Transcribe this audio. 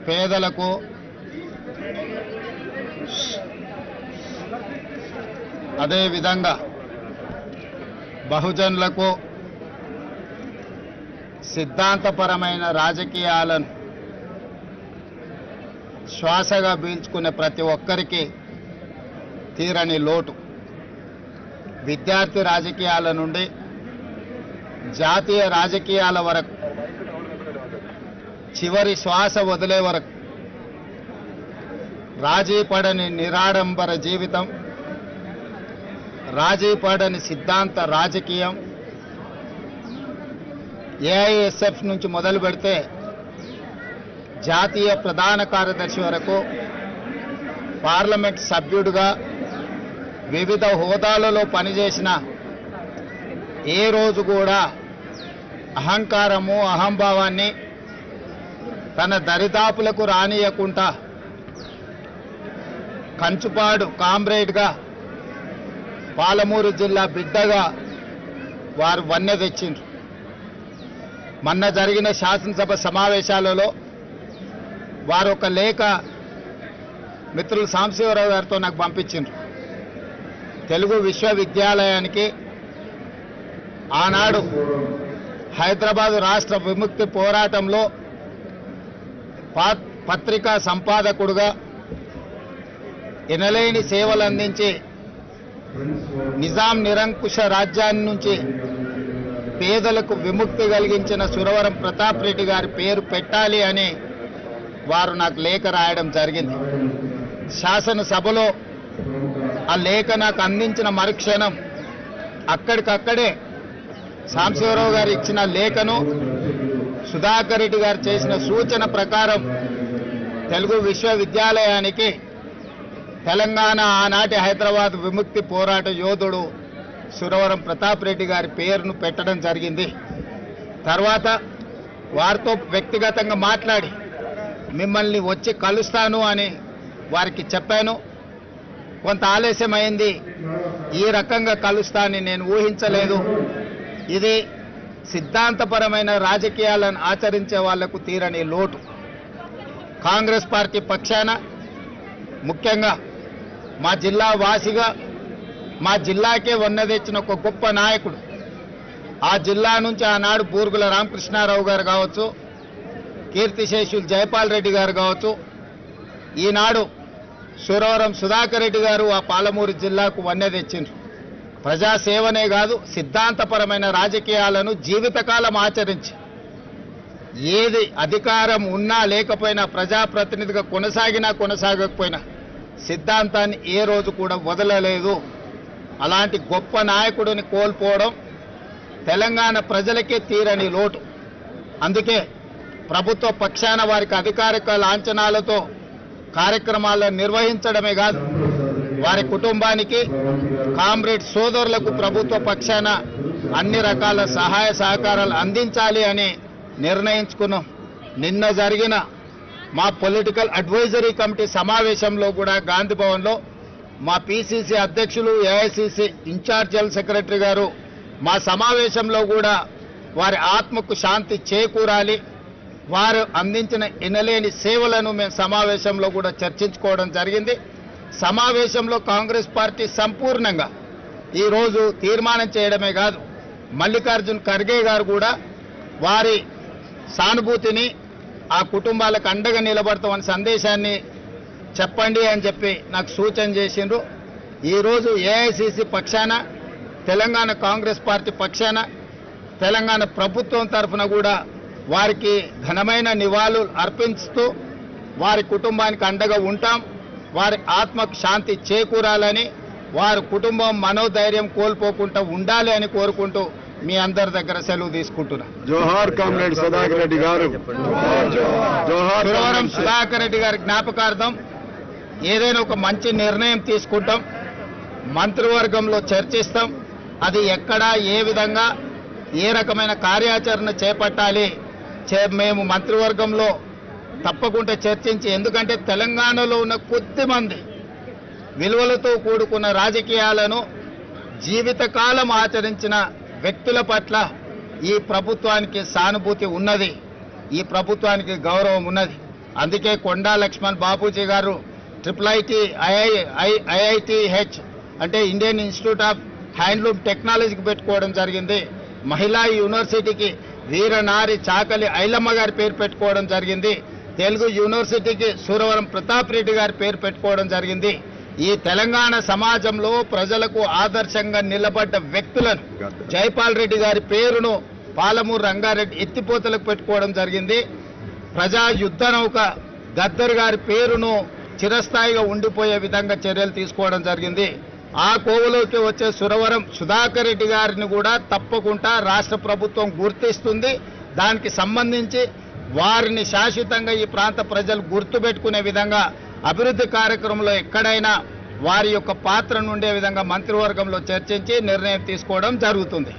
పేదలకు అదేవిధంగా బహుజనులకు సిద్ధాంతపరమైన రాజకీయాలను శ్వాసగా పీల్చుకునే ప్రతి ఒక్కరికి తీరని లోటు. విద్యార్థి రాజకీయాల నుండి జాతీయ రాజకీయాల వరకు చివరి శ్వాస వదిలే వరకు రాజీ పడని నిరాడంబర జీవితం, రాజీ పడని సిద్ధాంత రాజకీయం, ఏఐఎస్ఎఫ్ నుంచి మొదలు పెడితే జాతీయ ప్రధాన కార్యదర్శి వరకు పార్లమెంట్ సభ్యుడిగా వివిధ హోదాలలో పనిచేసిన ఏ రోజు కూడా అహంకారము అహంభావాన్ని తన దరిదాపులకు రానియకుండా కంచుపాడు కామ్రేడ్గా పాలమూరు జిల్లా బిడ్డగా వారు వన్నె తెచ్చిండ్రు. మొన్న జరిగిన శాసనసభ సమావేశాలలో వారు ఒక లేఖ మిత్రులు సాంబశివరావు గారితో నాకు పంపించిండ్రు. తెలుగు విశ్వవిద్యాలయానికి ఆనాడు హైదరాబాదు రాష్ట్ర విముక్తి పోరాటంలో పత్రికా సంపాదకుడుగా ఎనలేని సేవలు అందించి నిజాం నిరంకుశ రాజ్యాన్ని నుంచి పేదలకు విముక్తి కలిగించిన సురవరం ప్రతాప్ రెడ్డి గారి పేరు పెట్టాలి అని వారు నాకు లేఖ రాయడం జరిగింది. శాసనసభలో ఆ లేఖ నాకు అందించిన మరుక్షణం అక్కడికక్కడే సాంబశివరావు గారు ఇచ్చిన లేఖను సుధాకర్ రెడ్డి గారు చేసిన సూచన ప్రకారం తెలుగు విశ్వవిద్యాలయానికి తెలంగాణ ఆనాటి హైదరాబాద్ విముక్తి పోరాట యోధుడు సురవరం ప్రతాప్ రెడ్డి గారి పేరును పెట్టడం జరిగింది. తర్వాత వారితో వ్యక్తిగతంగా మాట్లాడి మిమ్మల్ని వచ్చి కలుస్తాను అని వారికి చెప్పాను. కొంత ఆలస్యమైంది. ఈ రకంగా కలుస్తానని నేను ఊహించలేదు. ఇది సిద్ధాంతపరమైన రాజకీయాలను ఆచరించే వాళ్లకు తీరని లోటు. కాంగ్రెస్ పార్టీ పక్షాన ముఖ్యంగా మా జిల్లా వాసిగా మా జిల్లాకే వన్నె తెచ్చిన ఒక గొప్ప నాయకుడు, ఆ జిల్లా నుంచి ఆనాడు బూరుగుల రామకృష్ణారావు గారు కావచ్చు, కీర్తిశేషులు జయపాల్ రెడ్డి గారు కావచ్చు, ఈనాడు సురవరం సుధాకర్ రెడ్డి గారు ఆ పాలమూరు జిల్లాకు వన్నె తెచ్చిండ్రు. ప్రజాసేవనే కాదు సిద్ధాంతపరమైన రాజకీయాలను జీవితకాలం ఆచరించి ఏది అధికారం ఉన్నా లేకపోయినా ప్రజాప్రతినిధిగా కొనసాగినా కొనసాగకపోయినా సిద్ధాంతాన్ని ఏ రోజు కూడా వదలలేదు. అలాంటి గొప్ప నాయకుడిని కోల్పోవడం తెలంగాణ ప్రజలకే తీరని లోటు. అందుకే ప్రభుత్వ పక్షాన వారికి అధికారిక లాంఛనాలతో కార్యక్రమాలను నిర్వహించడమే కాదు, వారి కుటుంబానికి కామ్రేడ్ సోదరులకు ప్రభుత్వ పక్షాన అన్ని రకాల సహాయ సహకారాలు అందించాలి అని నిర్ణయించుకున్నాం. నిన్న జరిగిన మా పొలిటికల్ అడ్వైజరీ కమిటీ సమావేశంలో కూడా గాంధీ భవన్లో మా పిసిసి అధ్యక్షులు ఏఐసిసి ఇన్ఛార్జ్ జనరల్ సెక్రటరీ గారు మా సమావేశంలో కూడా వారి ఆత్మకు శాంతి చేకూరాలి, వారు అందించిన ఎనలేని సేవలను మేము సమావేశంలో కూడా చర్చించుకోవడం జరిగింది. సమావేశంలో కాంగ్రెస్ పార్టీ సంపూర్ణంగా ఈరోజు తీర్మానం చేయడమే కాదు, మల్లికార్జున్ ఖర్గే గారు కూడా వారి సానుభూతిని ఆ కుటుంబాలకు అండగా నిలబడతామని సందేశాన్ని చెప్పండి అని చెప్పి నాకు సూచన చేసిండ్రు. ఈరోజు ఏఐసిసి పక్షాన తెలంగాణ కాంగ్రెస్ పార్టీ పక్షాన తెలంగాణ ప్రభుత్వం తరఫున కూడా వారికి ఘనమైన నివాళులు అర్పిస్తూ వారి కుటుంబానికి అండగా ఉంటాం. వారి ఆత్మకు శాంతి చేకూరాలని, వారి కుటుంబం మనోధైర్యం కోల్పోకుండా ఉండాలి అని కోరుకుంటూ మీ అందరి దగ్గర సెలవు తీసుకుంటున్నా. జోహార్ కామ్రేడ్ సుధాకర్ రెడ్డి గారు. సురవరం సుధాకర్ రెడ్డి గారి జ్ఞాపకార్థం ఏదైనా ఒక మంచి నిర్ణయం తీసుకుంటాం, మంత్రివర్గంలో చర్చిస్తాం. అది ఎక్కడ ఏ విధంగా ఏ రకమైన కార్యాచరణ చేపట్టాలి మేము మంత్రివర్గంలో తప్పకుండా చర్చించి, ఎందుకంటే తెలంగాణలో ఉన్న కొద్దిమంది విలువలతో కూడుకున్న రాజకీయాలను జీవితకాలం ఆచరించిన వ్యక్తుల పట్ల ఈ ప్రభుత్వానికి సానుభూతి ఉన్నది. ఈ ప్రభుత్వానికి గౌరవం ఉన్నది. అందుకే కొండా లక్ష్మణ్ బాపూజీ గారు IITH అంటే ఇండియన్ ఇన్స్టిట్యూట్ ఆఫ్ హ్యాండ్లూమ్ టెక్నాలజీకి పెట్టుకోవడం జరిగింది. మహిళా యూనివర్సిటీకి వీరనారి చాకలి ఐలమ్మ గారి పేరు పెట్టుకోవడం జరిగింది. తెలుగు యూనివర్సిటీకి సూరవరం ప్రతాప్ రెడ్డి గారి పేరు పెట్టుకోవడం జరిగింది. ఈ తెలంగాణ సమాజంలో ప్రజలకు ఆదర్శంగా నిలబడ్డ వ్యక్తులను జైపాల్ రెడ్డి గారి పేరును పాలమూరు రంగారెడ్డి ఎత్తిపోతలకు పెట్టుకోవడం జరిగింది. ప్రజా యుద్ధ నౌక గద్దర్ గారి పేరును చిరస్థాయిగా ఉండిపోయే విధంగా చర్యలు తీసుకోవడం జరిగింది. ఆ కోవలోకి వచ్చే సురవరం సుధాకర్ రెడ్డి గారిని కూడా తప్పకుండా రాష్ట్ర ప్రభుత్వం గుర్తిస్తుంది. దానికి సంబంధించి వారిని శాశ్వతంగా ఈ ప్రాంత ప్రజలు గుర్తుపెట్టుకునే విధంగా అభివృద్ధి కార్యక్రమంలో ఎక్కడైనా వారి యొక్క పాత్రను ఉండే విధంగా మంత్రివర్గంలో చర్చించి నిర్ణయం తీసుకోవడం జరుగుతుంది.